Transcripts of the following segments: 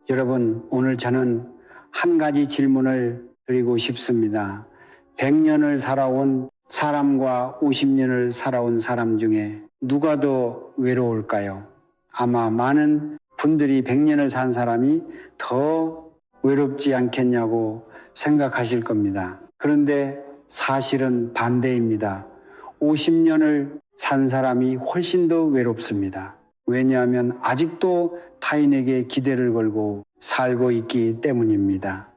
여러분, 오늘 저는 한 가지 질문을 드리고 싶습니다. 100년을 살아온 사람과 50년을 살아온 사람 중에 누가 더 외로울까요? 아마 많은 분들이 100년을 산 사람이 더 외롭지 않겠냐고 생각하실 겁니다. 그런데 사실은 반대입니다. 50년을 산 사람이 훨씬 더 외롭습니다. 왜냐하면 아직도 타인에게 기대를 걸고 살고 있기 때문입니다.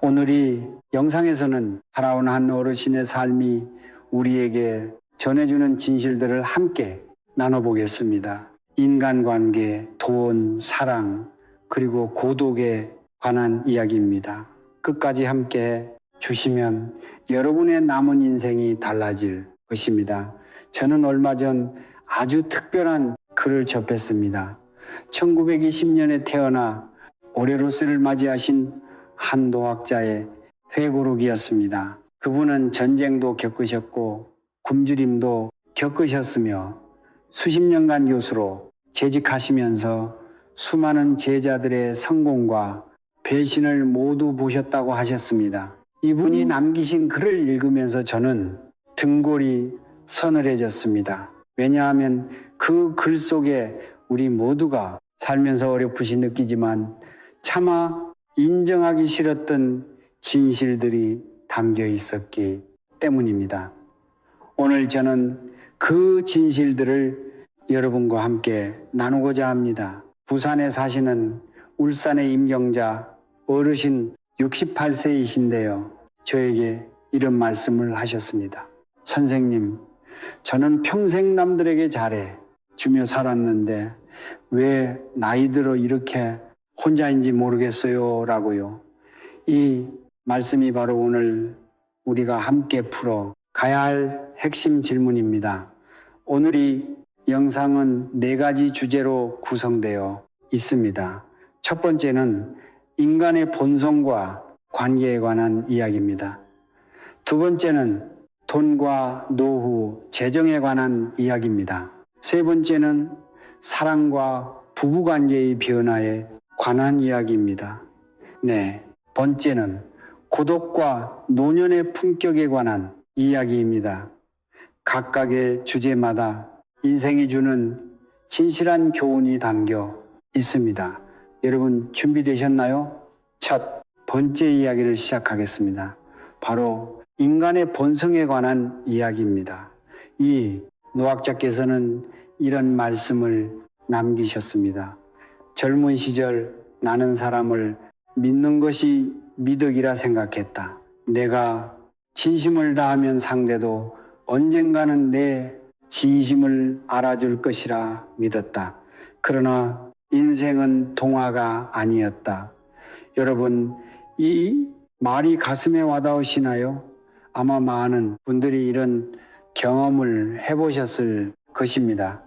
오늘 이 영상에서는 살아온 한 어르신의 삶이 우리에게 전해주는 진실들을 함께 나눠보겠습니다. 인간관계, 돈, 사랑, 그리고 고독에 관한 이야기입니다. 끝까지 함께 주시면 여러분의 남은 인생이 달라질 것입니다. 저는 얼마 전 아주 특별한 글을 접했습니다. 1920년에 태어나 올해로 새를 맞이하신 한 도학자의 회고록이었습니다. 그분은 전쟁도 겪으셨고 굶주림도 겪으셨으며 수십 년간 교수로 재직하시면서 수많은 제자들의 성공과 배신을 모두 보셨다고 하셨습니다. 이분이 남기신 글을 읽으면서 저는 등골이 서늘해졌습니다. 왜냐하면 그 글 속에 우리 모두가 살면서 어렴풋이 느끼지만 차마 인정하기 싫었던 진실들이 담겨 있었기 때문입니다. 오늘 저는 그 진실들을 여러분과 함께 나누고자 합니다. 부산에 사시는 울산의 임경자 어르신 68세이신데요. 저에게 이런 말씀을 하셨습니다. 선생님, 저는 평생 남들에게 잘해 주며 살았는데 왜 나이 들어 이렇게 혼자인지 모르겠어요 라고요. 이 말씀이 바로 오늘 우리가 함께 풀어 가야 할 핵심 질문입니다. 오늘 이 영상은 4가지 주제로 구성되어 있습니다. 첫 번째는 인간의 본성과 관계에 관한 이야기입니다. 두 번째는 돈과 노후, 재정에 관한 이야기입니다. 세 번째는 사랑과 부부관계의 변화에 관한 이야기입니다. 네, 번째는 고독과 노년의 품격에 관한 이야기입니다. 각각의 주제마다 인생이 주는 진실한 교훈이 담겨 있습니다. 여러분 준비되셨나요? 첫 번째 이야기를 시작하겠습니다. 바로 인간의 본성에 관한 이야기입니다. 이 노학자께서는 이런 말씀을 남기셨습니다. 젊은 시절 나는 사람을 믿는 것이 미덕이라 생각했다. 내가 진심을 다하면 상대도 언젠가는 내 진심을 알아줄 것이라 믿었다. 그러나 인생은 동화가 아니었다. 여러분, 이 말이 가슴에 와닿으시나요? 아마 많은 분들이 이런 경험을 해보셨을 것입니다.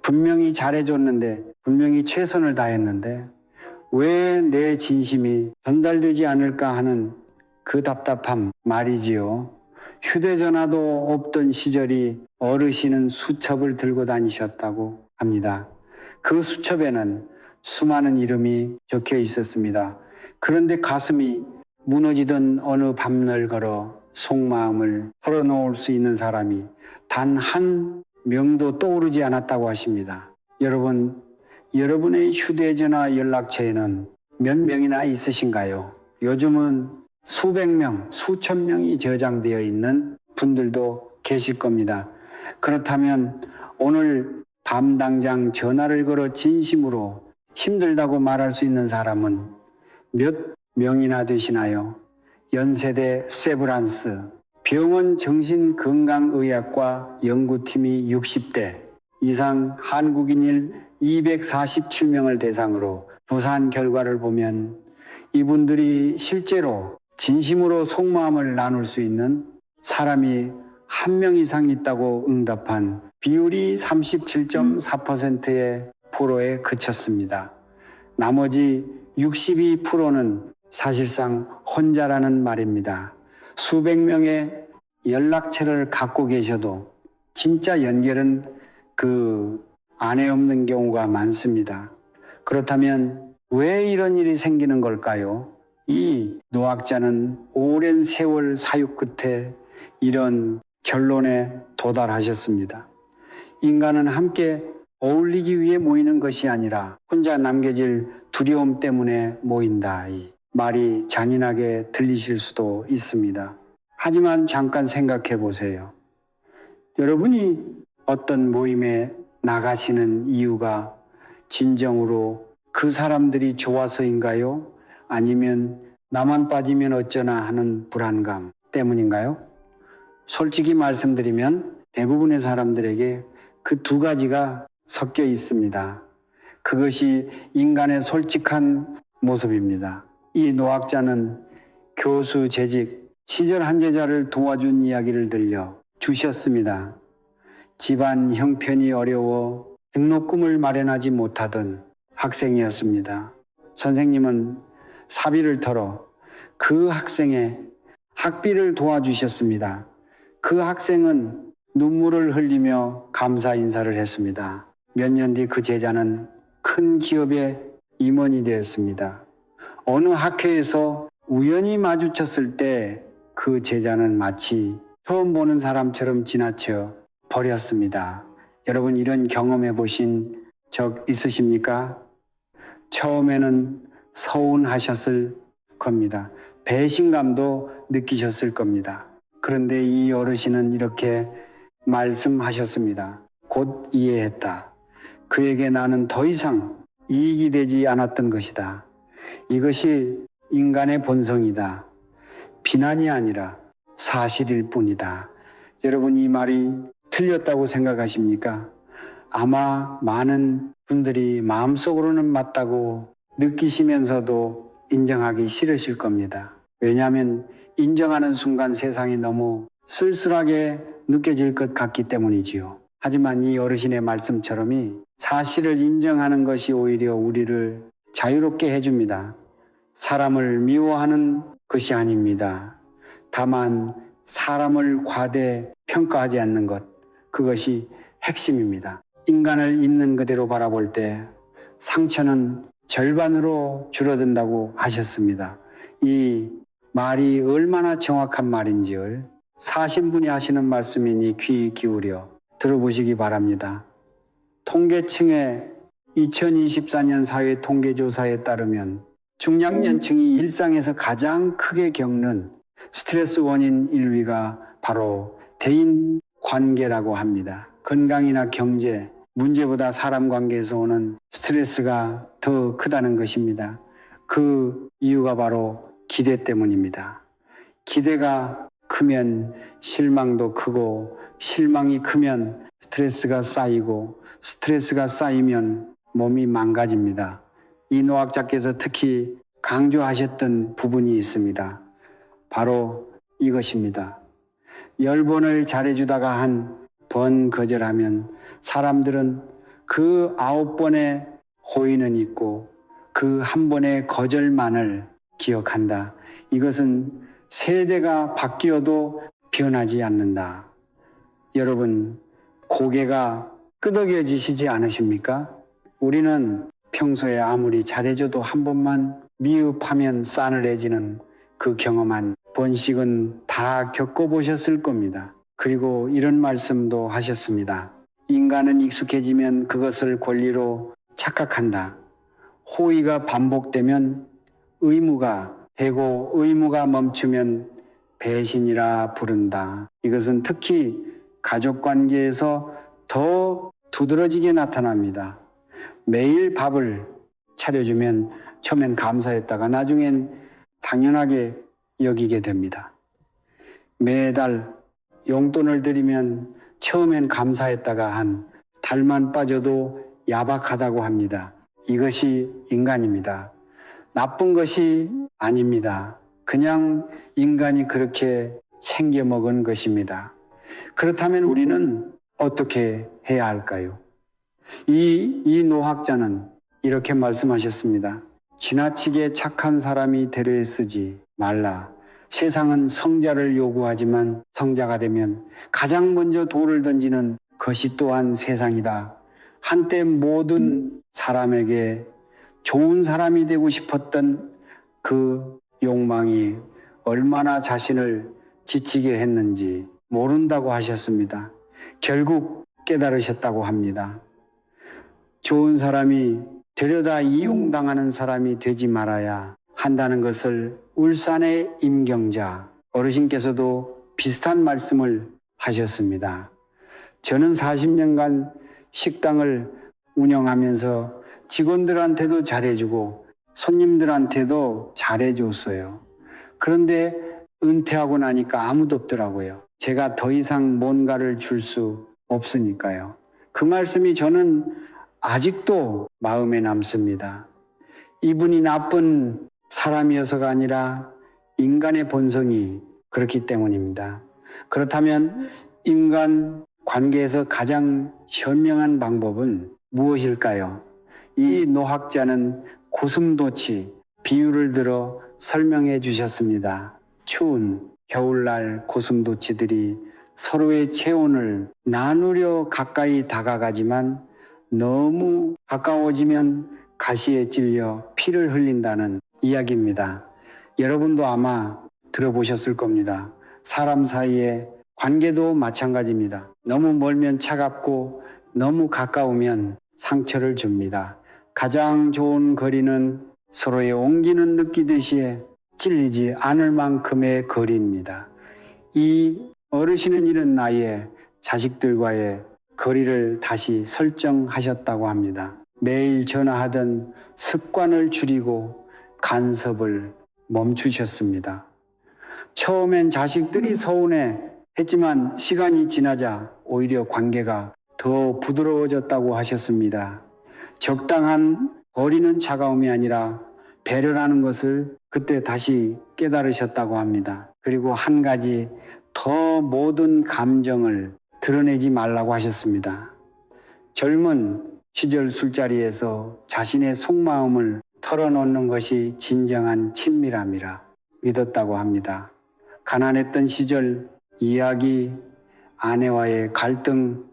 분명히 잘해줬는데, 분명히 최선을 다했는데 왜 내 진심이 전달되지 않을까 하는 그 답답함 말이지요. 휴대전화도 없던 시절이 어르신은 수첩을 들고 다니셨다고 합니다. 그 수첩에는 수많은 이름이 적혀 있었습니다. 그런데 가슴이 무너지던 어느 밤을 걸어 속마음을 털어놓을 수 있는 사람이 단 한 명도 떠오르지 않았다고 하십니다. 여러분, 여러분의 휴대전화 연락처에는 몇 명이나 있으신가요? 요즘은 수백 명, 수천 명이 저장되어 있는 분들도 계실 겁니다. 그렇다면 오늘 밤 당장 전화를 걸어 진심으로 힘들다고 말할 수 있는 사람은 몇 명이나 되시나요? 연세대 세브란스 병원 정신건강의학과 연구팀이 60대 이상 한국인일 247명을 대상으로 조사한 결과를 보면 이분들이 실제로 진심으로 속마음을 나눌 수 있는 사람이 1명 이상 있다고 응답한 비율이 37.4%의 프로에 그쳤습니다. 나머지 62%는 사실상 혼자라는 말입니다. 수백 명의 연락처를 갖고 계셔도 진짜 연결은 그 안에 없는 경우가 많습니다. 그렇다면 왜 이런 일이 생기는 걸까요? 이 노학자는 오랜 세월 사육 끝에 이런 결론에 도달하셨습니다. 인간은 함께 어울리기 위해 모이는 것이 아니라 혼자 남겨질 두려움 때문에 모인다. 이 말이 잔인하게 들리실 수도 있습니다. 하지만 잠깐 생각해 보세요. 여러분이 어떤 모임에 나가시는 이유가 진정으로 그 사람들이 좋아서인가요? 아니면 나만 빠지면 어쩌나 하는 불안감 때문인가요? 솔직히 말씀드리면 대부분의 사람들에게 그 두 가지가 섞여 있습니다. 그것이 인간의 솔직한 모습입니다. 이 노학자는 교수 재직 시절 한 제자를 도와준 이야기를 들려 주셨습니다. 집안 형편이 어려워 등록금을 마련하지 못하던 학생이었습니다. 선생님은 사비를 털어 그 학생의 학비를 도와주셨습니다. 그 학생은 눈물을 흘리며 감사 인사를 했습니다. 몇 년 뒤 그 제자는 큰 기업의 임원이 되었습니다. 어느 학회에서 우연히 마주쳤을 때 그 제자는 마치 처음 보는 사람처럼 지나쳐 버렸습니다. 여러분 이런 경험해 보신 적 있으십니까? 처음에는 서운하셨을 겁니다. 배신감도 느끼셨을 겁니다. 그런데 이 어르신은 이렇게 말씀하셨습니다. 곧 이해했다. 그에게 나는 더 이상 이익이 되지 않았던 것이다. 이것이 인간의 본성이다. 비난이 아니라 사실일 뿐이다. 여러분 이 말이 틀렸다고 생각하십니까? 아마 많은 분들이 마음속으로는 맞다고 느끼시면서도 인정하기 싫으실 겁니다. 왜냐하면 인정하는 순간 세상이 너무 쓸쓸하게 느껴질 것 같기 때문이지요. 하지만 이 어르신의 말씀처럼이 사실을 인정하는 것이 오히려 우리를 자유롭게 해줍니다. 사람을 미워하는 것이 아닙니다. 다만 사람을 과대 평가하지 않는 것, 그것이 핵심입니다. 인간을 있는 그대로 바라볼 때 상처는 절반으로 줄어든다고 하셨습니다. 이 말이 얼마나 정확한 말인지를 사신 분이 하시는 말씀이니 귀 기울여 들어보시기 바랍니다. 통계청의 2024년 사회통계조사에 따르면 중장년층이 일상에서 가장 크게 겪는 스트레스 원인 1위가 바로 대인 관계라고 합니다. 건강이나 경제, 문제보다 사람 관계에서 오는 스트레스가 더 크다는 것입니다. 그 이유가 바로 기대 때문입니다. 기대가 크면 실망도 크고 실망이 크면 스트레스가 쌓이고 스트레스가 쌓이면 몸이 망가집니다. 이 노학자께서 특히 강조하셨던 부분이 있습니다. 바로 이것입니다. 10번을 잘해주다가 한 번 거절하면 사람들은 그 9번의 호의는 있고 그 한 번의 거절만을 기억한다. 이것은 세대가 바뀌어도 변하지 않는다. 여러분, 고개가 끄덕여지시지 않으십니까? 우리는 평소에 아무리 잘해줘도 한 번만 미흡하면 싸늘해지는 그 경험한 번씩은 다 겪어보셨을 겁니다. 그리고 이런 말씀도 하셨습니다. 인간은 익숙해지면 그것을 권리로 착각한다. 호의가 반복되면 의무가 되고 의무가 멈추면 배신이라 부른다. 이것은 특히 가족 관계에서 더 두드러지게 나타납니다. 매일 밥을 차려주면 처음엔 감사했다가 나중엔 당연하게 여기게 됩니다. 매달 용돈을 드리면 처음엔 감사했다가 한 달만 빠져도 야박하다고 합니다. 이것이 인간입니다. 나쁜 것이 아닙니다. 그냥 인간이 그렇게 생겨먹은 것입니다. 그렇다면 우리는 어떻게 해야 할까요? 이 노학자는 이렇게 말씀하셨습니다. 지나치게 착한 사람이 되려 애쓰지 말라. 세상은 성자를 요구하지만 성자가 되면 가장 먼저 돌을 던지는 것이 또한 세상이다. 한때 모든 사람에게 좋은 사람이 되고 싶었던 그 욕망이 얼마나 자신을 지치게 했는지 모른다고 하셨습니다. 결국 깨달으셨다고 합니다. 좋은 사람이 되려다 이용당하는 사람이 되지 말아야 한다는 것을 울산의 임경자 어르신께서도 비슷한 말씀을 하셨습니다. 저는 40년간 식당을 운영하면서 직원들한테도 잘해주고 손님들한테도 잘해줬어요. 그런데 은퇴하고 나니까 아무도 없더라고요. 제가 더 이상 뭔가를 줄 수 없으니까요. 그 말씀이 저는 아직도 마음에 남습니다. 이분이 나쁜 사람이어서가 아니라 인간의 본성이 그렇기 때문입니다. 그렇다면 인간 관계에서 가장 현명한 방법은 무엇일까요? 이 노학자는 고슴도치 비유를 들어 설명해 주셨습니다. 추운 겨울날 고슴도치들이 서로의 체온을 나누려 가까이 다가가지만 너무 가까워지면 가시에 찔려 피를 흘린다는 이야기입니다. 여러분도 아마 들어보셨을 겁니다. 사람 사이의 관계도 마찬가지입니다. 너무 멀면 차갑고 너무 가까우면 상처를 줍니다. 가장 좋은 거리는 서로의 온기는 느끼듯이 찔리지 않을 만큼의 거리입니다. 이 어르신은 이런 나이에 자식들과의 거리를 다시 설정하셨다고 합니다. 매일 전화하던 습관을 줄이고 간섭을 멈추셨습니다. 처음엔 자식들이 서운해 했지만 시간이 지나자 오히려 관계가 더 부드러워졌다고 하셨습니다. 적당한 거리는 차가움이 아니라 배려라는 것을 그때 다시 깨달으셨다고 합니다. 그리고 한 가지 더 모든 감정을 드러내지 말라고 하셨습니다. 젊은 시절 술자리에서 자신의 속마음을 털어놓는 것이 진정한 친밀함이라 믿었다고 합니다. 가난했던 시절 이야기, 아내와의 갈등,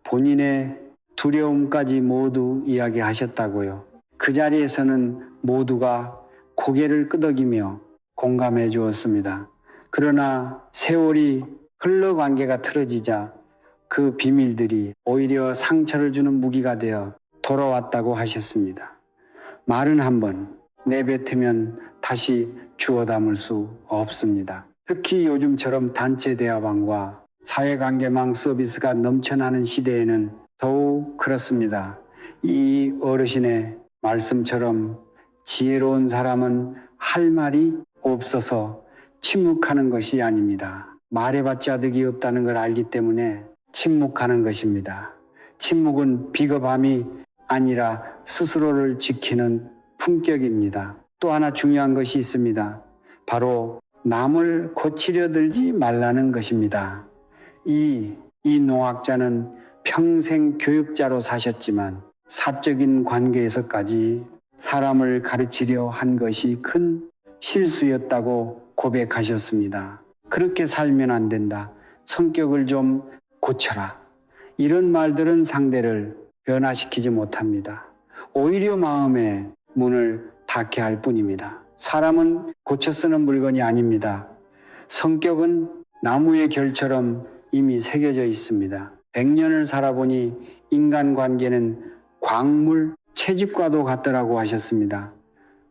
본인의 두려움까지 모두 이야기하셨다고요. 그 자리에서는 모두가 고개를 끄덕이며 공감해 주었습니다. 그러나 세월이 흘러 관계가 틀어지자 그 비밀들이 오히려 상처를 주는 무기가 되어 돌아왔다고 하셨습니다. 말은 한번 내뱉으면 다시 주워 담을 수 없습니다. 특히 요즘처럼 단체 대화방과 사회관계망 서비스가 넘쳐나는 시대에는 더욱 그렇습니다. 이 어르신의 말씀처럼 지혜로운 사람은 할 말이 없어서 침묵하는 것이 아닙니다. 말해봤자 득이 없다는 걸 알기 때문에 침묵하는 것입니다. 침묵은 비겁함이 아니라 스스로를 지키는 품격입니다. 또 하나 중요한 것이 있습니다. 바로 남을 고치려 들지 말라는 것입니다. 이 노학자는 평생 교육자로 사셨지만 사적인 관계에서까지 사람을 가르치려 한 것이 큰 실수였다고 고백하셨습니다. 그렇게 살면 안 된다. 성격을 좀 고쳐라. 이런 말들은 상대를 변화시키지 못합니다. 오히려 마음의 문을 닫게 할 뿐입니다. 사람은 고쳐 쓰는 물건이 아닙니다. 성격은 나무의 결처럼 이미 새겨져 있습니다. 100년을 살아보니 인간관계는 광물, 채집과도 같더라고 하셨습니다.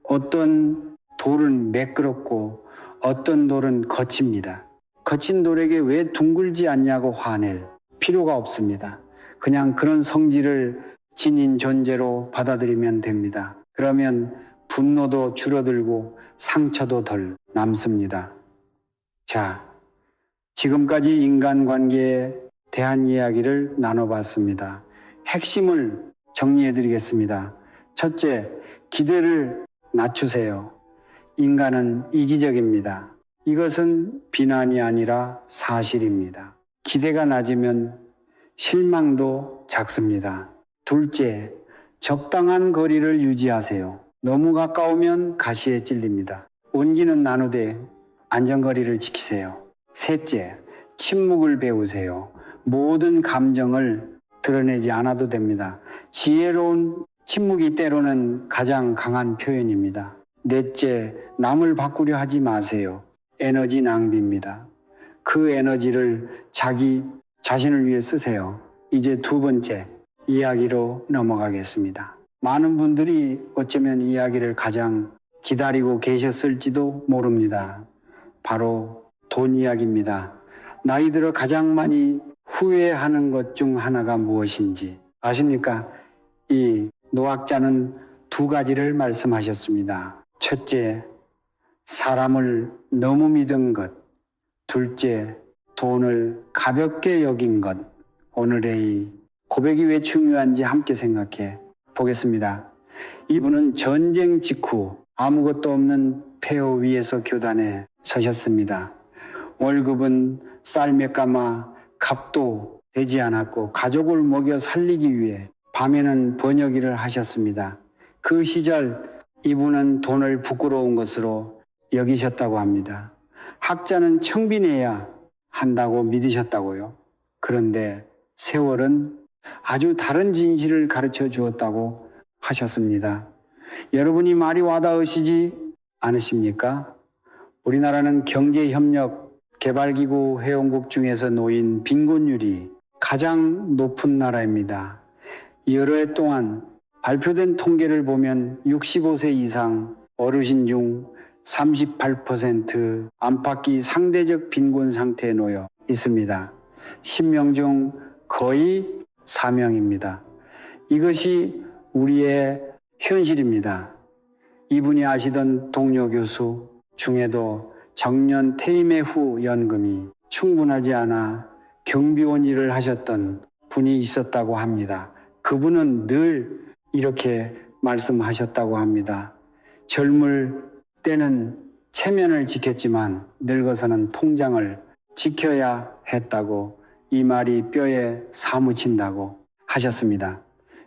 어떤 돌은 매끄럽고 어떤 돌은 거칩니다. 거친 돌에게 왜 둥글지 않냐고 화낼 필요가 없습니다. 그냥 그런 성질을 지닌 존재로 받아들이면 됩니다. 그러면 분노도 줄어들고 상처도 덜 남습니다. 자, 지금까지 인간관계에 대한 이야기를 나눠봤습니다. 핵심을 정리해드리겠습니다. 첫째, 기대를 낮추세요. 인간은 이기적입니다. 이것은 비난이 아니라 사실입니다. 기대가 낮으면 실망도 작습니다. 둘째, 적당한 거리를 유지하세요. 너무 가까우면 가시에 찔립니다. 온기는 나누되 안전거리를 지키세요. 셋째, 침묵을 배우세요. 모든 감정을 드러내지 않아도 됩니다. 지혜로운 침묵이 때로는 가장 강한 표현입니다. 넷째, 남을 바꾸려 하지 마세요. 에너지 낭비입니다. 그 에너지를 자기 자신을 위해 쓰세요. 이제 두 번째, 이야기로 넘어가겠습니다. 많은 분들이 어쩌면 이야기를 가장 기다리고 계셨을지도 모릅니다. 바로 돈 이야기입니다. 나이 들어 가장 많이 후회하는 것 중 하나가 무엇인지 아십니까? 이 노학자는 두 가지를 말씀하셨습니다. 첫째, 사람을 너무 믿은 것. 둘째, 돈을 가볍게 여긴 것. 오늘의 이 고백이 왜 중요한지 함께 생각해 보겠습니다. 이분은 전쟁 직후 아무것도 없는 폐허 위에서 교단에 서셨습니다. 월급은 쌀 몇 가마 값도 되지 않았고 가족을 먹여 살리기 위해 밤에는 번역일을 하셨습니다. 그 시절 이분은 돈을 부끄러운 것으로 여기셨다고 합니다. 학자는 청빈해야 한다고 믿으셨다고요. 그런데 세월은 아주 다른 진실을 가르쳐 주었다고 하셨습니다. 여러분이 말이 와닿으시지 않으십니까? 우리나라는 경제협력 개발기구 회원국 중에서 놓인 빈곤율이 가장 높은 나라입니다. 여러 해 동안 발표된 통계를 보면 65세 이상 어르신 중 38% 안팎이 상대적 빈곤 상태에 놓여 있습니다. 10명 중 거의 4명입니다. 이것이 우리의 현실입니다. 이분이 아시던 동료 교수 중에도 정년 퇴임 후 연금이 충분하지 않아 경비원 일을 하셨던 분이 있었다고 합니다. 그분은 늘 이렇게 말씀하셨다고 합니다. 젊을 때는 체면을 지켰지만 늙어서는 통장을 지켜야 했다고, 이 말이 뼈에 사무친다고 하셨습니다.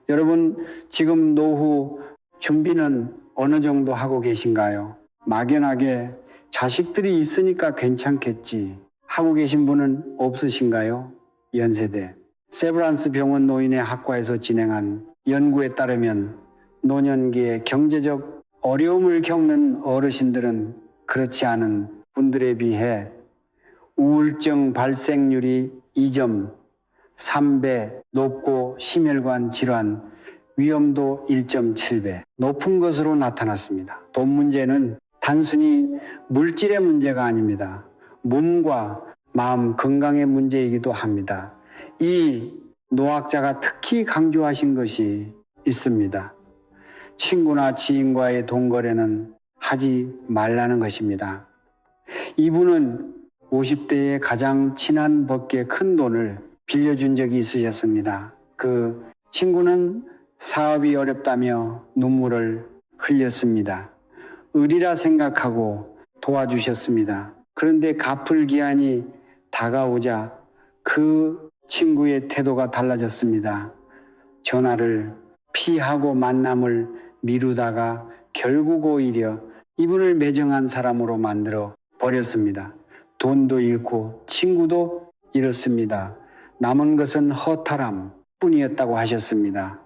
여러분, 지금 노후 준비는 어느 정도 하고 계신가요? 막연하게 자식들이 있으니까 괜찮겠지 하고 계신 분은 없으신가요? 연세대 세브란스 병원 노인의 학과에서 진행한 연구에 따르면 노년기에 경제적 어려움을 겪는 어르신들은 그렇지 않은 분들에 비해 우울증 발생률이 2.3배 높고 심혈관 질환 위험도 1.7배 높은 것으로 나타났습니다. 돈 문제는 단순히 물질의 문제가 아닙니다. 몸과 마음 건강의 문제이기도 합니다. 이 노학자가 특히 강조하신 것이 있습니다. 친구나 지인과의 돈 거래는 하지 말라는 것입니다. 이분은 50대에 가장 친한 벗께 큰 돈을 빌려준 적이 있으셨습니다. 그 친구는 사업이 어렵다며 눈물을 흘렸습니다. 의리라 생각하고 도와주셨습니다. 그런데 갚을 기한이 다가오자 그 친구의 태도가 달라졌습니다. 전화를 피하고 만남을 미루다가 결국 오히려 이분을 매정한 사람으로 만들어 버렸습니다. 돈도 잃고 친구도 잃었습니다. 남은 것은 허탈함 뿐이었다고 하셨습니다.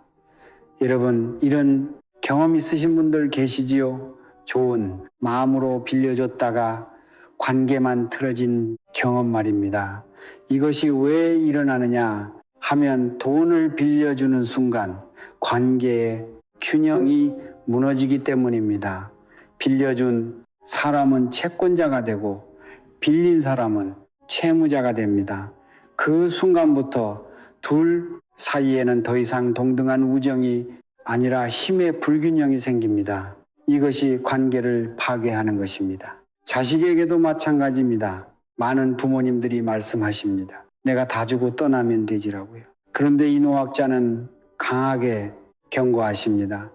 여러분, 이런 경험 있으신 분들 계시지요? 좋은 마음으로 빌려줬다가 관계만 틀어진 경험 말입니다. 이것이 왜 일어나느냐 하면 돈을 빌려주는 순간 관계의 균형이 무너지기 때문입니다. 빌려준 사람은 채권자가 되고 빌린 사람은 채무자가 됩니다. 그 순간부터 둘 사이에는 더 이상 동등한 우정이 아니라 힘의 불균형이 생깁니다. 이것이 관계를 파괴하는 것입니다. 자식에게도 마찬가지입니다. 많은 부모님들이 말씀하십니다. 내가 다 주고 떠나면 되지라고요. 그런데 이 노학자는 강하게 경고하십니다.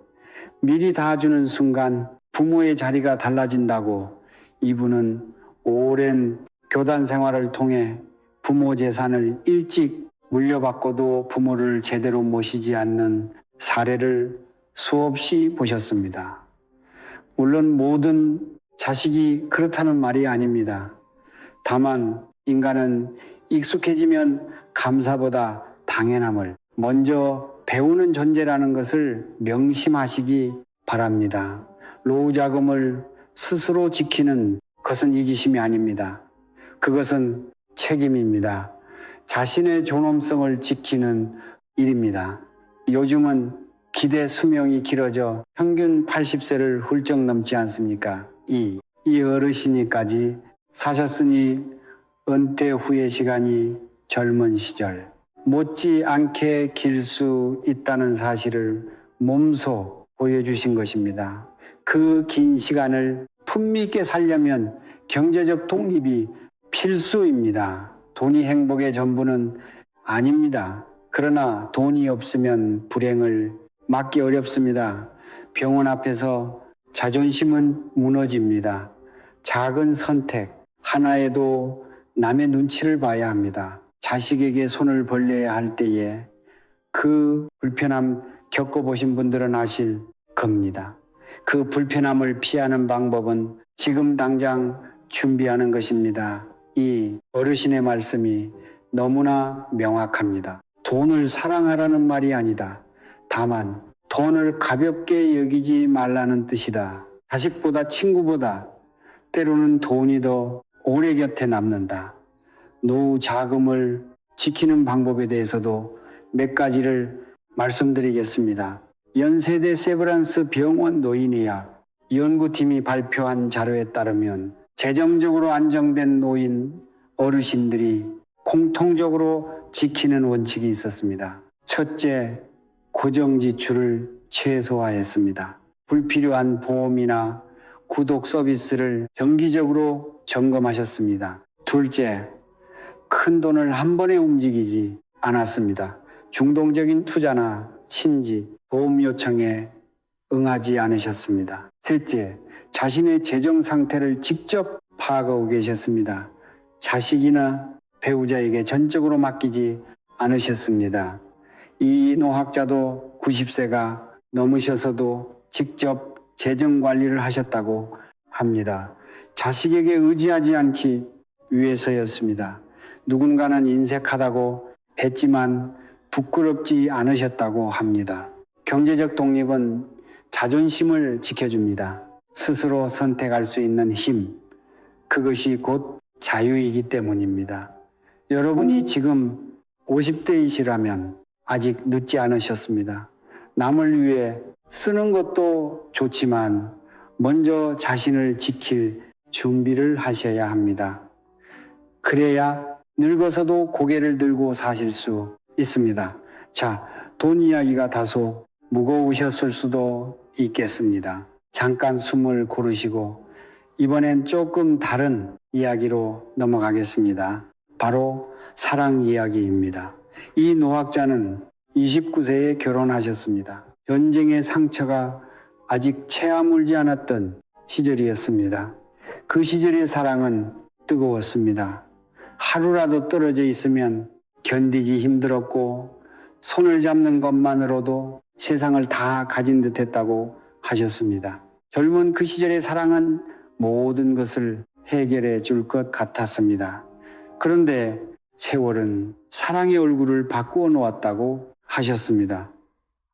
미리 다 주는 순간 부모의 자리가 달라진다고. 이분은 오랜 교단 생활을 통해 부모 재산을 일찍 물려받고도 부모를 제대로 모시지 않는 사례를 수없이 보셨습니다. 물론 모든 자식이 그렇다는 말이 아닙니다. 다만 인간은 익숙해지면 감사보다 당연함을 먼저 배우는 존재라는 것을 명심하시기 바랍니다. 노후 자금을 스스로 지키는 것은 이기심이 아닙니다. 그것은 책임입니다. 자신의 존엄성을 지키는 일입니다. 요즘은 기대 수명이 길어져 평균 80세를 훌쩍 넘지 않습니까? 이 어르신이까지 사셨으니 은퇴 후의 시간이 젊은 시절 못지 않게 길 수 있다는 사실을 몸소 보여주신 것입니다. 그 긴 시간을 품위있게 살려면 경제적 독립이 필수입니다. 돈이 행복의 전부는 아닙니다. 그러나 돈이 없으면 불행을 막기 어렵습니다. 병원 앞에서 자존심은 무너집니다. 작은 선택 하나에도 남의 눈치를 봐야 합니다. 자식에게 손을 벌려야 할 때에 그 불편함 겪어보신 분들은 아실 겁니다. 그 불편함을 피하는 방법은 지금 당장 준비하는 것입니다. 이 어르신의 말씀이 너무나 명확합니다. 돈을 사랑하라는 말이 아니다. 다만 돈을 가볍게 여기지 말라는 뜻이다. 자식보다 친구보다 때로는 돈이 더 오래 곁에 남는다. 노후 자금을 지키는 방법에 대해서도 몇 가지를 말씀드리겠습니다. 연세대 세브란스 병원 노인의학 연구팀이 발표한 자료에 따르면 재정적으로 안정된 노인 어르신들이 공통적으로 지키는 원칙이 있었습니다. 첫째, 고정 지출을 최소화했습니다. 불필요한 보험이나 구독 서비스를 정기적으로 점검하셨습니다. 둘째, 큰 돈을 한 번에 움직이지 않았습니다. 중동적인 투자나 친지, 도움 요청에 응하지 않으셨습니다. 셋째, 자신의 재정 상태를 직접 파악하고 계셨습니다. 자식이나 배우자에게 전적으로 맡기지 않으셨습니다. 이 노학자도 90세가 넘으셔서도 직접 재정 관리를 하셨다고 합니다. 자식에게 의지하지 않기 위해서였습니다. 누군가는 인색하다고 했지만 부끄럽지 않으셨다고 합니다. 경제적 독립은 자존심을 지켜줍니다. 스스로 선택할 수 있는 힘, 그것이 곧 자유이기 때문입니다. 여러분이 지금 50대이시라면 아직 늦지 않으셨습니다. 남을 위해 쓰는 것도 좋지만 먼저 자신을 지킬 준비를 하셔야 합니다. 그래야 늙어서도 고개를 들고 사실 수 있습니다. 자, 돈 이야기가 다소 무거우셨을 수도 있겠습니다. 잠깐 숨을 고르시고 이번엔 조금 다른 이야기로 넘어가겠습니다. 바로 사랑 이야기입니다. 이 노학자는 29세에 결혼하셨습니다. 전쟁의 상처가 아직 채아물지 않았던 시절이었습니다. 그 시절의 사랑은 뜨거웠습니다. 하루라도 떨어져 있으면 견디기 힘들었고 손을 잡는 것만으로도 세상을 다 가진 듯 했다고 하셨습니다. 젊은 그 시절의 사랑은 모든 것을 해결해 줄 것 같았습니다. 그런데 세월은 사랑의 얼굴을 바꾸어 놓았다고 하셨습니다.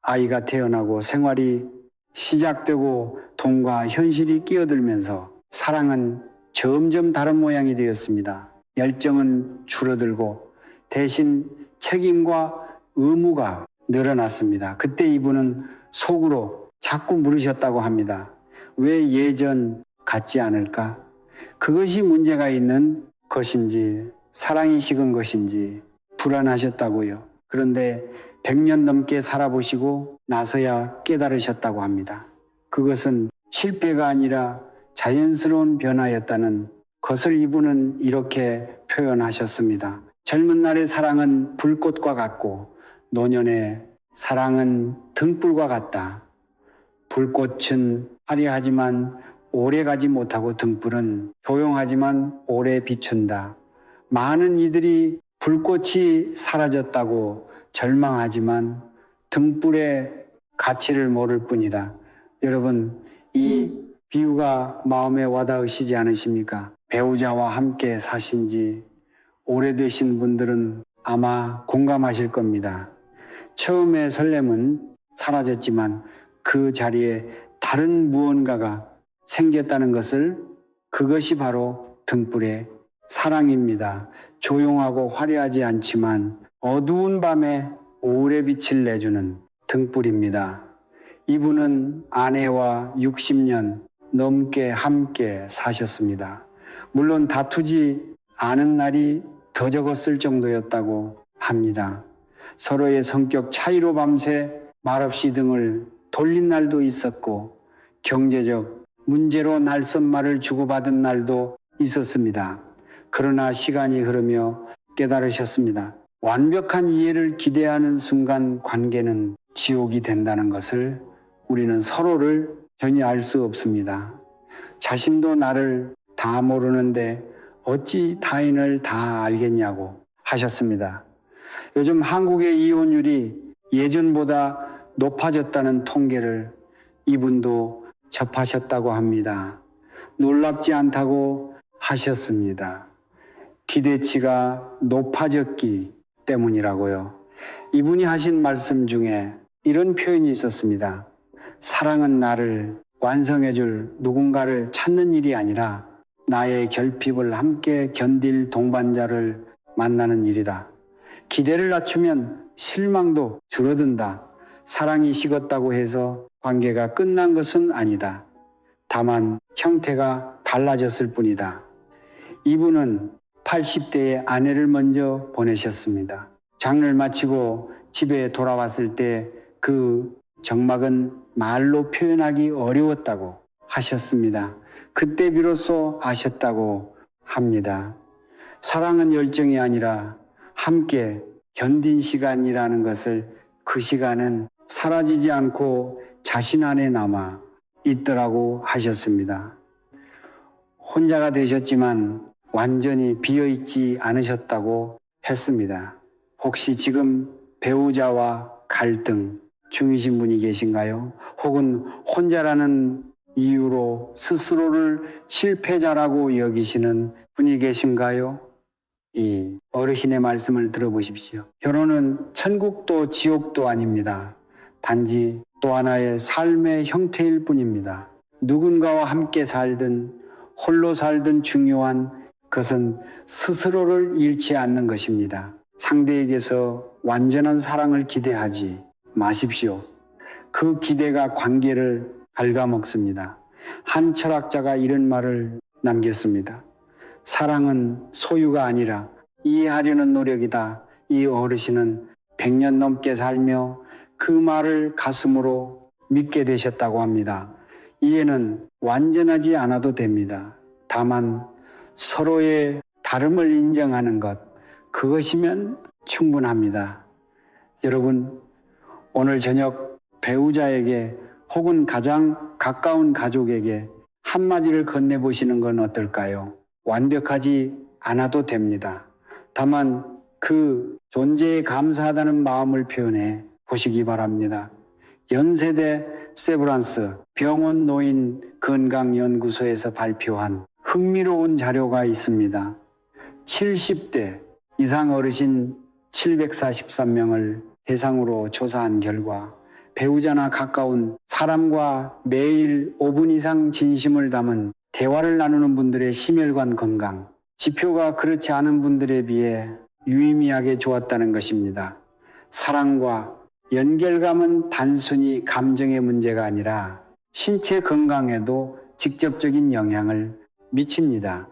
아이가 태어나고 생활이 시작되고 돈과 현실이 끼어들면서 사랑은 점점 다른 모양이 되었습니다. 열정은 줄어들고 대신 책임과 의무가 늘어났습니다. 그때 이분은 속으로 자꾸 물으셨다고 합니다. 왜 예전 같지 않을까? 그것이 문제가 있는 것인지 사랑이 식은 것인지 불안하셨다고요. 그런데 100년 넘게 살아보시고 나서야 깨달으셨다고 합니다. 그것은 실패가 아니라 자연스러운 변화였다는 것을 이분은 이렇게 표현하셨습니다. 젊은 날의 사랑은 불꽃과 같고 노년의 사랑은 등불과 같다. 불꽃은 화려하지만 오래 가지 못하고 등불은 조용하지만 오래 비춘다. 많은 이들이 불꽃이 사라졌다고 절망하지만 등불의 가치를 모를 뿐이다. 여러분, 이 비유가 마음에 와닿으시지 않으십니까? 배우자와 함께 사신 지 오래되신 분들은 아마 공감하실 겁니다. 처음의 설렘은 사라졌지만 그 자리에 다른 무언가가 생겼다는 것을, 그것이 바로 등불의 사랑입니다. 조용하고 화려하지 않지만 어두운 밤에 오래 빛을 내주는 등불입니다. 이분은 아내와 60년 넘게 함께 사셨습니다. 물론 다투지 않은 날이 더 적었을 정도였다고 합니다. 서로의 성격 차이로 밤새 말없이 등을 돌린 날도 있었고, 경제적 문제로 날선말을 주고받은 날도 있었습니다. 그러나 시간이 흐르며 깨달으셨습니다. 완벽한 이해를 기대하는 순간 관계는 지옥이 된다는 것을. 우리는 서로를 전혀 알 수 없습니다. 자신도 나를 다 모르는데 어찌 타인을 다 알겠냐고 하셨습니다. 요즘 한국의 이혼율이 예전보다 높아졌다는 통계를 이분도 접하셨다고 합니다. 놀랍지 않다고 하셨습니다. 기대치가 높아졌기 때문이라고요. 이분이 하신 말씀 중에 이런 표현이 있었습니다. 사랑은 나를 완성해줄 누군가를 찾는 일이 아니라 나의 결핍을 함께 견딜 동반자를 만나는 일이다. 기대를 낮추면 실망도 줄어든다. 사랑이 식었다고 해서 관계가 끝난 것은 아니다. 다만 형태가 달라졌을 뿐이다. 이분은 80대에 아내를 먼저 보내셨습니다. 장을 마치고 집에 돌아왔을 때 그 정막은 말로 표현하기 어려웠다고 하셨습니다. 그때 비로소 아셨다고 합니다. 사랑은 열정이 아니라 함께 견딘 시간이라는 것을, 그 시간은 사라지지 않고 자신 안에 남아 있더라고 하셨습니다. 혼자가 되셨지만 완전히 비어있지 않으셨다고 했습니다. 혹시 지금 배우자와 갈등 중이신 분이 계신가요? 혹은 혼자라는 이유로 스스로를 실패자라고 여기시는 분이 계신가요? 이 어르신의 말씀을 들어보십시오. 결혼은 천국도 지옥도 아닙니다. 단지 또 하나의 삶의 형태일 뿐입니다. 누군가와 함께 살든 홀로 살든 중요한 것은 스스로를 잃지 않는 것입니다. 상대에게서 완전한 사랑을 기대하지 마십시오. 그 기대가 관계를 갉아먹습니다. 한 철학자가 이런 말을 남겼습니다. 사랑은 소유가 아니라 이해하려는 노력이다. 이 어르신은 100년 넘게 살며 그 말을 가슴으로 믿게 되셨다고 합니다. 이해는 완전하지 않아도 됩니다. 다만 서로의 다름을 인정하는 것, 그것이면 충분합니다. 여러분, 오늘 저녁 배우자에게 혹은 가장 가까운 가족에게 한마디를 건네보시는 건 어떨까요? 완벽하지 않아도 됩니다. 다만 그 존재에 감사하다는 마음을 표현해 보시기 바랍니다. 연세대 세브란스 병원 노인 건강연구소에서 발표한 흥미로운 자료가 있습니다. 70대 이상 어르신 743명을 대상으로 조사한 결과 배우자나 가까운 사람과 매일 5분 이상 진심을 담은 대화를 나누는 분들의 심혈관 건강 지표가 그렇지 않은 분들에 비해 유의미하게 좋았다는 것입니다. 사랑과 연결감은 단순히 감정의 문제가 아니라 신체 건강에도 직접적인 영향을 미칩니다.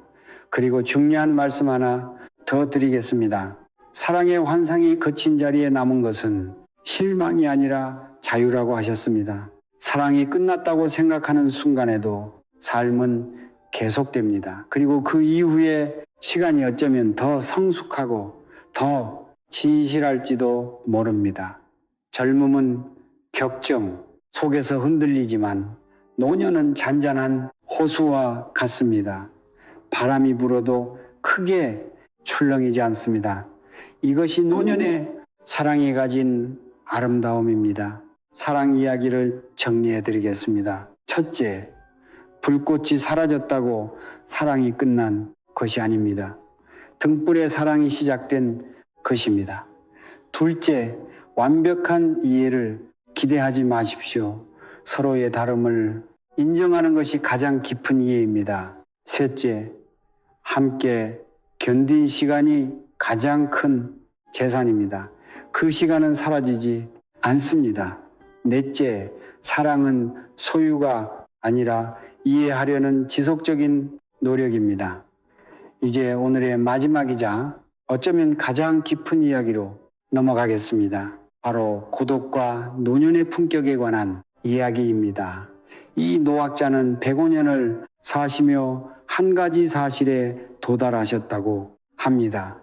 그리고 중요한 말씀 하나 더 드리겠습니다. 사랑의 환상이 거친 자리에 남은 것은 실망이 아니라 자유라고 하셨습니다. 사랑이 끝났다고 생각하는 순간에도 삶은 계속됩니다. 그리고 그 이후에 시간이 어쩌면 더 성숙하고 더 진실할지도 모릅니다. 젊음은 격정 속에서 흔들리지만 노년은 잔잔한 호수와 같습니다. 바람이 불어도 크게 출렁이지 않습니다. 이것이 노년의 사랑이 가진 아름다움입니다. 사랑 이야기를 정리해 드리겠습니다. 첫째, 불꽃이 사라졌다고 사랑이 끝난 것이 아닙니다. 등불의 사랑이 시작된 것입니다. 둘째, 완벽한 이해를 기대하지 마십시오. 서로의 다름을 인정하는 것이 가장 깊은 이해입니다. 셋째, 함께 견딘 시간이 가장 큰 재산입니다. 그 시간은 사라지지 않습니다. 넷째, 사랑은 소유가 아니라 이해하려는 지속적인 노력입니다. 이제 오늘의 마지막이자 어쩌면 가장 깊은 이야기로 넘어가겠습니다. 바로 고독과 노년의 품격에 관한 이야기입니다. 이 노학자는 105년을 사시며 한 가지 사실에 도달하셨다고 합니다.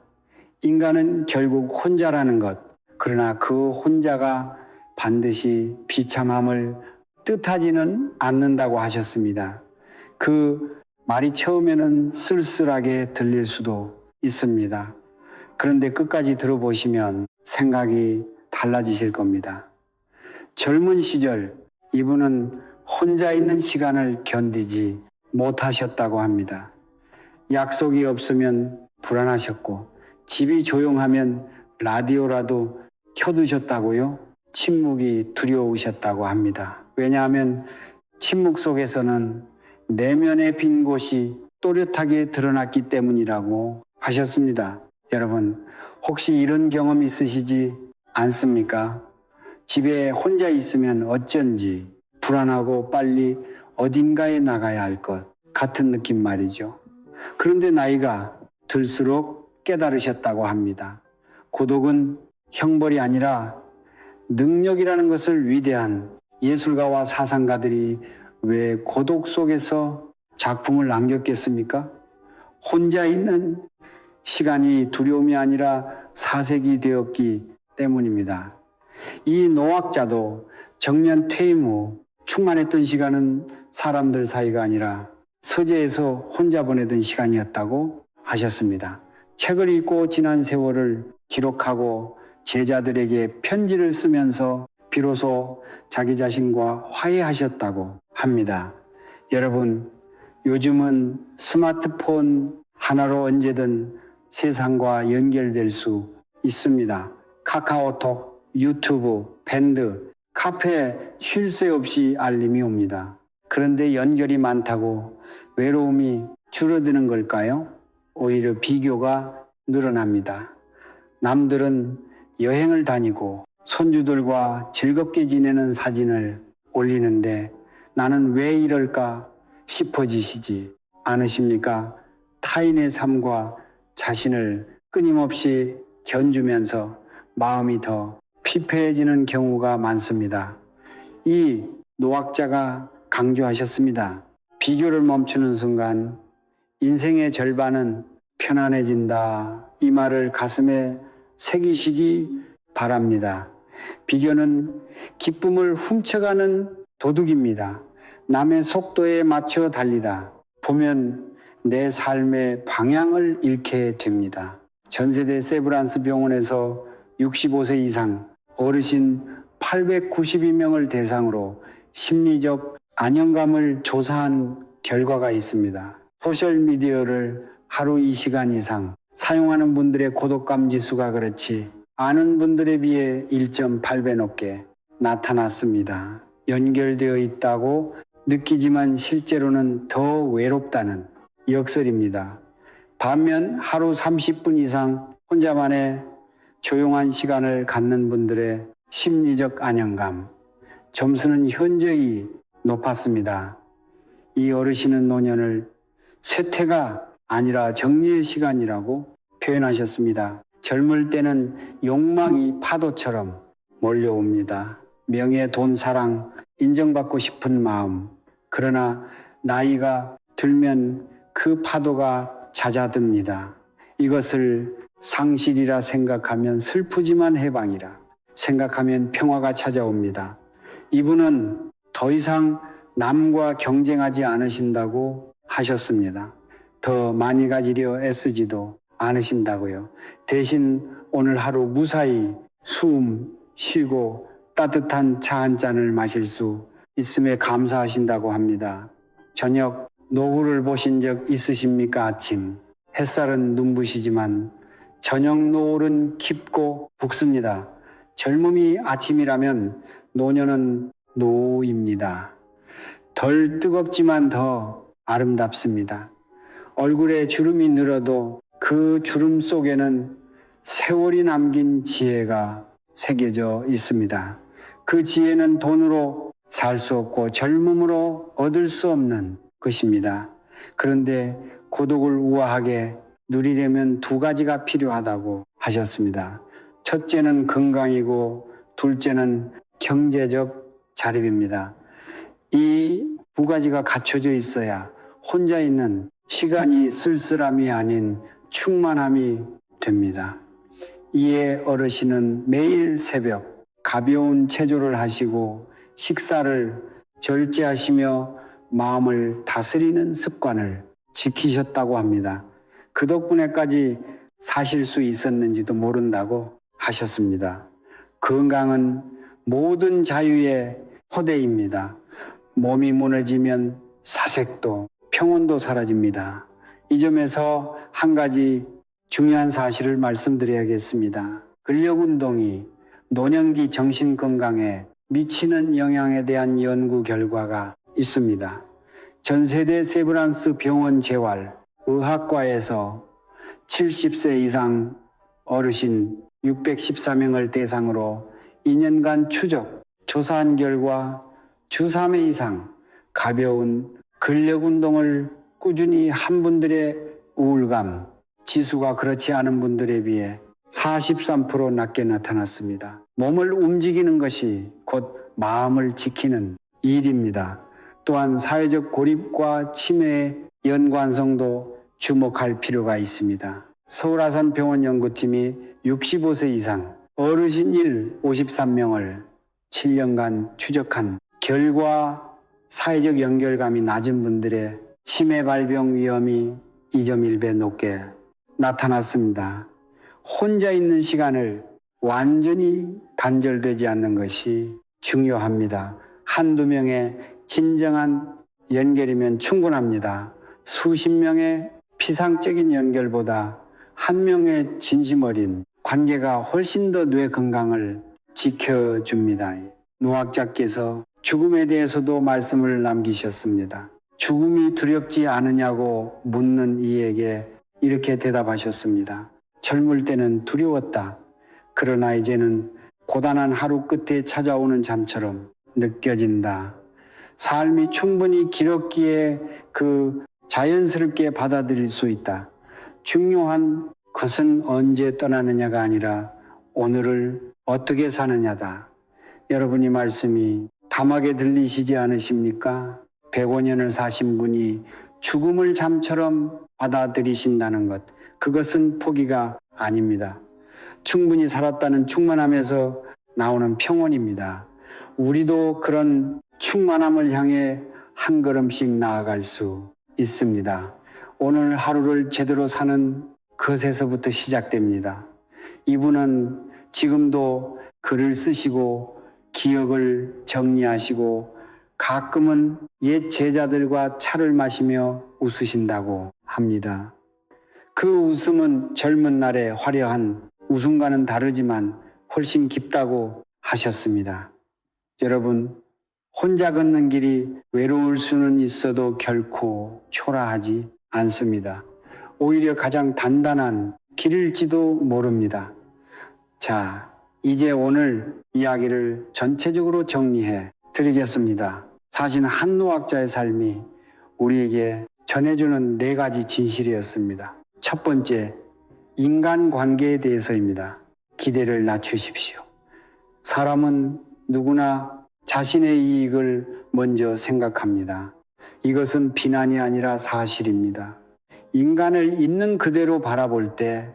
인간은 결국 혼자라는 것, 그러나 그 혼자가 반드시 비참함을 뜻하지는 않는다고 하셨습니다. 그 말이 처음에는 쓸쓸하게 들릴 수도 있습니다. 그런데 끝까지 들어보시면 생각이 달라지실 겁니다. 젊은 시절 이분은 혼자 있는 시간을 견디지 못하셨다고 합니다. 약속이 없으면 불안하셨고 집이 조용하면 라디오라도 켜두셨다고요? 침묵이 두려우셨다고 합니다. 왜냐하면 침묵 속에서는 내면의 빈 곳이 또렷하게 드러났기 때문이라고 하셨습니다. 여러분, 혹시 이런 경험 있으시지 않습니까? 집에 혼자 있으면 어쩐지 불안하고 빨리 어딘가에 나가야 할 것 같은 느낌 말이죠. 그런데 나이가 들수록 깨달으셨다고 합니다. 고독은 형벌이 아니라 능력이라는 것을 위대한 예술가와 사상가들이 왜 고독 속에서 작품을 남겼겠습니까? 혼자 있는 시간이 두려움이 아니라 사색이 되었기 때문입니다. 이 노학자도 정년 퇴임 후 충만했던 시간은 사람들 사이가 아니라 서재에서 혼자 보내던 시간이었다고 하셨습니다. 책을 읽고 지난 세월을 기록하고 제자들에게 편지를 쓰면서 비로소 자기 자신과 화해하셨다고 합니다. 여러분, 요즘은 스마트폰 하나로 언제든 세상과 연결될 수 있습니다. 카카오톡, 유튜브, 밴드, 카페 쉴 새 없이 알림이 옵니다. 그런데 연결이 많다고 외로움이 줄어드는 걸까요? 오히려 비교가 늘어납니다. 남들은 여행을 다니고 손주들과 즐겁게 지내는 사진을 올리는데 나는 왜 이럴까 싶어지시지 않으십니까? 타인의 삶과 자신을 끊임없이 견주면서 마음이 더 피폐해지는 경우가 많습니다. 이 노학자가 강조하셨습니다. 비교를 멈추는 순간 인생의 절반은 편안해진다. 이 말을 가슴에 새기시기 바랍니다. 비교는 기쁨을 훔쳐가는 도둑입니다. 남의 속도에 맞춰 달리다 보면 내 삶의 방향을 잃게 됩니다. 전세대 세브란스 병원에서 65세 이상 어르신 892명을 대상으로 심리적 안정감을 조사한 결과가 있습니다. 소셜미디어를 하루 2시간 이상 사용하는 분들의 고독감 지수가 그렇지 아는 분들에 비해 1.8배 높게 나타났습니다. 연결되어 있다고 느끼지만 실제로는 더 외롭다는 역설입니다. 반면 하루 30분 이상 혼자만의 조용한 시간을 갖는 분들의 심리적 안정감 점수는 현저히 높았습니다. 이 어르신은 노년을 쇠퇴가 아니라 정리의 시간이라고 표현하셨습니다. 젊을 때는 욕망이 파도처럼 몰려옵니다. 명예, 돈, 사랑, 인정받고 싶은 마음. 그러나 나이가 들면 그 파도가 잦아듭니다. 이것을 상실이라 생각하면 슬프지만 해방이라 생각하면 평화가 찾아옵니다. 이분은 더 이상 남과 경쟁하지 않으신다고 하셨습니다. 더 많이 가지려 애쓰지도 않으신다고요. 대신 오늘 하루 무사히 숨 쉬고 따뜻한 차 한 잔을 마실 수 있음에 감사하신다고 합니다. 저녁 노을을 보신 적 있으십니까? 아침 햇살은 눈부시지만 저녁 노을은 깊고 붉습니다. 젊음이 아침이라면 노년은 노입니다. 덜 뜨겁지만 더 아름답습니다. 얼굴에 주름이 늘어도 그 주름 속에는 세월이 남긴 지혜가 새겨져 있습니다. 그 지혜는 돈으로 살 수 없고 젊음으로 얻을 수 없는 것입니다. 그런데 고독을 우아하게 누리려면 두 가지가 필요하다고 하셨습니다. 첫째는 건강이고 둘째는 경제적 자립입니다. 이 두 가지가 갖춰져 있어야 혼자 있는 시간이 쓸쓸함이 아닌 충만함이 됩니다. 이에 어르신은 매일 새벽 가벼운 체조를 하시고 식사를 절제하시며 마음을 다스리는 습관을 지키셨다고 합니다. 그 덕분에까지 사실 수 있었는지도 모른다고 하셨습니다. 건강은 모든 자유의 토대입니다. 몸이 무너지면 사색도 평온도 사라집니다. 이 점에서 한 가지 중요한 사실을 말씀드려야겠습니다. 근력 운동이 노년기 정신 건강에 미치는 영향에 대한 연구 결과가 있습니다. 전세대 세브란스 병원 재활 의학과에서 70세 이상 어르신 614명을 대상으로 2년간 추적 조사한 결과 주 3회 이상 가벼운 근력 운동을 꾸준히 한 분들의 우울감 지수가 그렇지 않은 분들에 비해 43% 낮게 나타났습니다. 몸을 움직이는 것이 곧 마음을 지키는 일입니다. 또한 사회적 고립과 치매의 연관성도 주목할 필요가 있습니다. 서울아산병원 연구팀이 65세 이상 어르신 53명을 7년간 추적한 결과 사회적 연결감이 낮은 분들의 치매 발병 위험이 2.1배 높게 나타났습니다. 혼자 있는 시간을 완전히 단절되지 않는 것이 중요합니다. 한두 명의 진정한 연결이면 충분합니다. 수십 명의 피상적인 연결보다 한 명의 진심 어린 관계가 훨씬 더 뇌 건강을 지켜줍니다. 노학자께서 죽음에 대해서도 말씀을 남기셨습니다. 죽음이 두렵지 않으냐고 묻는 이에게 이렇게 대답하셨습니다. 젊을 때는 두려웠다. 그러나 이제는 고단한 하루 끝에 찾아오는 잠처럼 느껴진다. 삶이 충분히 길었기에 그 자연스럽게 받아들일 수 있다. 중요한 것은 언제 떠나느냐가 아니라 오늘을 어떻게 사느냐다. 여러분이 말씀이 담하게 들리시지 않으십니까? 105년을 사신 분이 죽음을 잠처럼 받아들이신다는 것, 그것은 포기가 아닙니다. 충분히 살았다는 충만함에서 나오는 평온입니다. 우리도 그런 충만함을 향해 한 걸음씩 나아갈 수 있습니다. 오늘 하루를 제대로 사는 것에서부터 시작됩니다. 이분은 지금도 글을 쓰시고 기억을 정리하시고 가끔은 옛 제자들과 차를 마시며 웃으신다고 합니다. 그 웃음은 젊은 날의 화려한 웃음과는 다르지만 훨씬 깊다고 하셨습니다. 여러분, 혼자 걷는 길이 외로울 수는 있어도 결코 초라하지 않습니다. 오히려 가장 단단한 길일지도 모릅니다. 자, 이제 오늘 이야기를 전체적으로 정리해 드리겠습니다. 사실 한 노학자의 삶이 우리에게 전해주는 4가지 진실이었습니다. 첫 번째, 인간관계에 대해서입니다. 기대를 낮추십시오. 사람은 누구나 자신의 이익을 먼저 생각합니다. 이것은 비난이 아니라 사실입니다. 인간을 있는 그대로 바라볼 때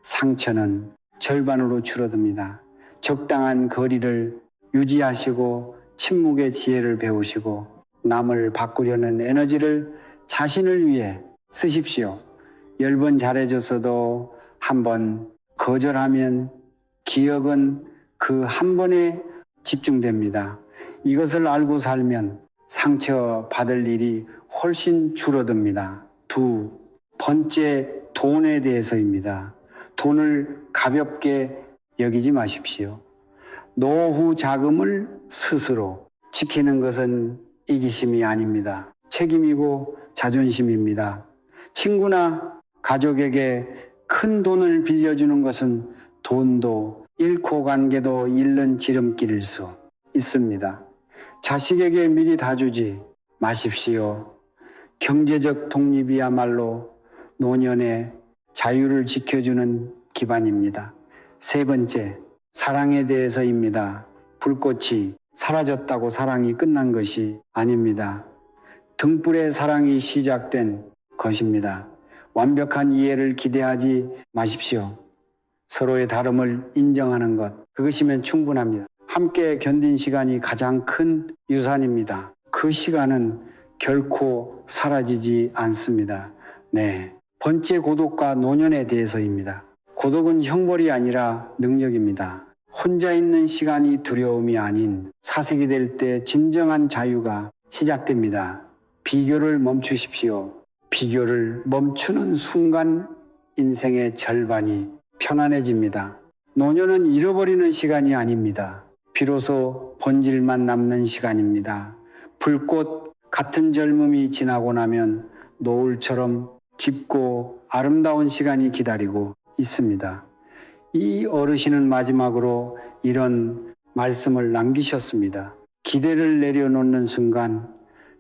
상처는 절반으로 줄어듭니다. 적당한 거리를 유지하시고 침묵의 지혜를 배우시고 남을 바꾸려는 에너지를 자신을 위해 쓰십시오. 10번 잘해줬어도 한 번 거절하면 기억은 그 한 번에 집중됩니다. 이것을 알고 살면 상처 받을 일이 훨씬 줄어듭니다. 두 번째, 돈에 대해서입니다. 돈을 가볍게 여기지 마십시오. 노후 자금을 스스로 지키는 것은 이기심이 아닙니다. 책임이고 자존심입니다. 친구나 가족에게 큰 돈을 빌려주는 것은 돈도 잃고 관계도 잃는 지름길일 수 있습니다. 자식에게 미리 다 주지 마십시오. 경제적 독립이야말로 노년의 자유를 지켜주는 기반입니다. 세 번째, 사랑에 대해서입니다. 불꽃이 사라졌다고 사랑이 끝난 것이 아닙니다. 등불의 사랑이 시작된 것입니다. 완벽한 이해를 기대하지 마십시오. 서로의 다름을 인정하는 것, 그것이면 충분합니다. 함께 견딘 시간이 가장 큰 유산입니다. 그 시간은 결코 사라지지 않습니다. 네. 번째, 고독과 노년에 대해서입니다. 고독은 형벌이 아니라 능력입니다. 혼자 있는 시간이 두려움이 아닌 사색이 될 때 진정한 자유가 시작됩니다. 비교를 멈추십시오. 비교를 멈추는 순간 인생의 절반이 편안해집니다. 노년은 잃어버리는 시간이 아닙니다. 비로소 본질만 남는 시간입니다. 불꽃 같은 젊음이 지나고 나면 노을처럼 깊고 아름다운 시간이 기다리고 있습니다. 이 어르신은 마지막으로 이런 말씀을 남기셨습니다. 기대를 내려놓는 순간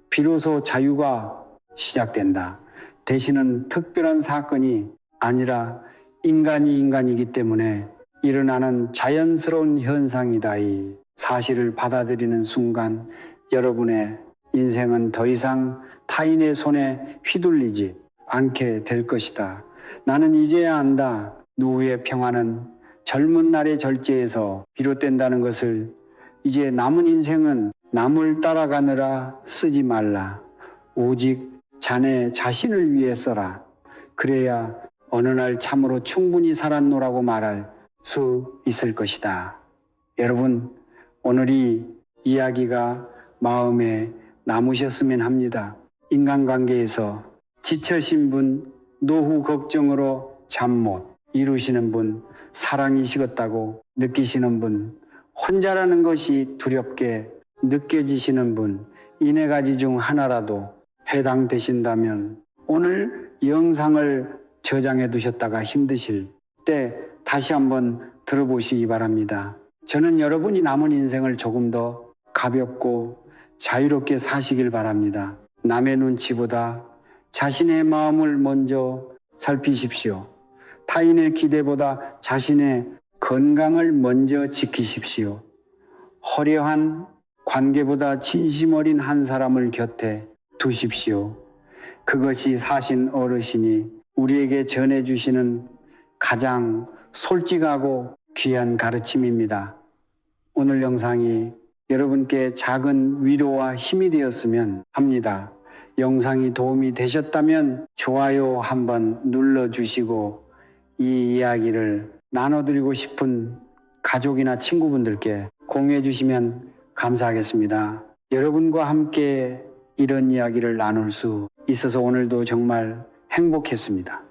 비로소 자유가 시작된다. 대신은 특별한 사건이 아니라 인간이 인간이기 때문에 일어나는 자연스러운 현상이다. 이 사실을 받아들이는 순간 여러분의 인생은 더 이상 타인의 손에 휘둘리지 않게 될 것이다. 나는 이제야 안다. 노후의 평화는 젊은 날의 절제에서 비롯된다는 것을. 이제 남은 인생은 남을 따라가느라 쓰지 말라. 오직 자네 자신을 위해 써라. 그래야 어느 날 참으로 충분히 살았노라고 말할 수 있을 것이다. 여러분, 오늘 이 이야기가 마음에 남으셨으면 합니다. 인간관계에서 지쳐신 분, 노후 걱정으로 잠 못 이루시는 분, 사랑이 식었다고 느끼시는 분, 혼자라는 것이 두렵게 느껴지시는 분, 이 네 가지 중 하나라도 해당되신다면 오늘 영상을 저장해 두셨다가 힘드실 때 다시 한번 들어보시기 바랍니다. 저는 여러분이 남은 인생을 조금 더 가볍고 자유롭게 사시길 바랍니다. 남의 눈치보다 자신의 마음을 먼저 살피십시오. 타인의 기대보다 자신의 건강을 먼저 지키십시오. 화려한 관계보다 진심 어린 한 사람을 곁에 두십시오. 그것이 사신 어르신이 우리에게 전해주시는 가장 솔직하고 귀한 가르침입니다. 오늘 영상이 여러분께 작은 위로와 힘이 되었으면 합니다. 영상이 도움이 되셨다면 좋아요 한번 눌러주시고 이 이야기를 나눠드리고 싶은 가족이나 친구분들께 공유해 주시면 감사하겠습니다. 여러분과 함께 이런 이야기를 나눌 수 있어서 오늘도 정말 행복했습니다.